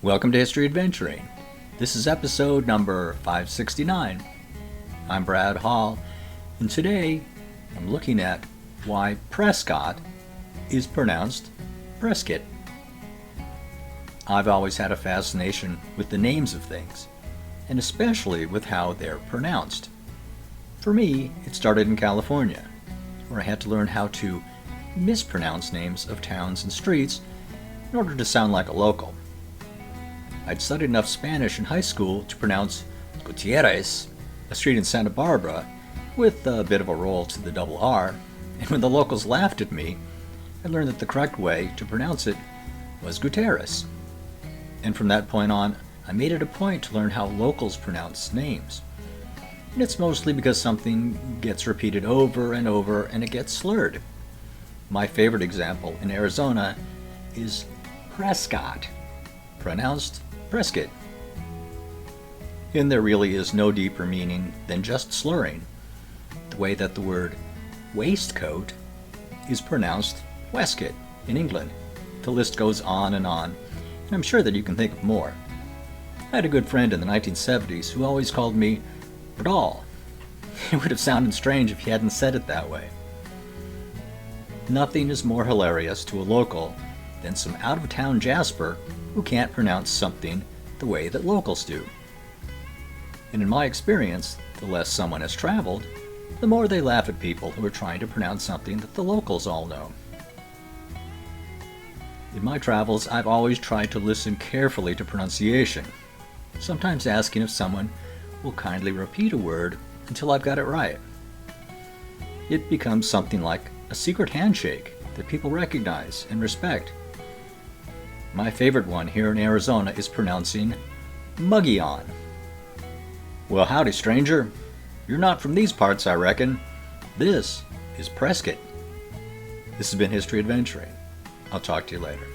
Welcome to History Adventuring. This is episode number 569. I'm Brad Hall, and today I'm looking at why Prescott is pronounced Pres-kitt. I've always had a fascination with the names of things, and especially with how they're pronounced. For me, it started in California, where I had to learn how to mispronounce names of towns and streets in order to sound like a local. I'd studied enough Spanish in high school to pronounce Gutierrez, a street in Santa Barbara, with a bit of a roll to the double R, and when the locals laughed at me, I learned that the correct way to pronounce it was Gutierrez. And from that point on, I made it a point to learn how locals pronounce names. And it's mostly because something gets repeated over and over and it gets slurred. My favorite example in Arizona is Prescott, pronounced Pres-kitt. And there really is no deeper meaning than just slurring. The way that the word waistcoat is pronounced Westcott in England. The list goes on, and I'm sure that you can think of more. I had a good friend in the 1970s who always called me Brdal. It would have sounded strange if he hadn't said it that way. Nothing is more hilarious to a local than some out-of-town Jasper who can't pronounce something the way that locals do. And in my experience, the less someone has traveled, the more they laugh at people who are trying to pronounce something that the locals all know. In my travels, I've always tried to listen carefully to pronunciation, sometimes asking if someone will kindly repeat a word until I've got it right. It becomes something like a secret handshake that people recognize and respect. My favorite one here in Arizona is pronouncing Muggy-on. Well, howdy, stranger. You're not from these parts, I reckon. This is Prescott. This has been History Adventuring. I'll talk to you later.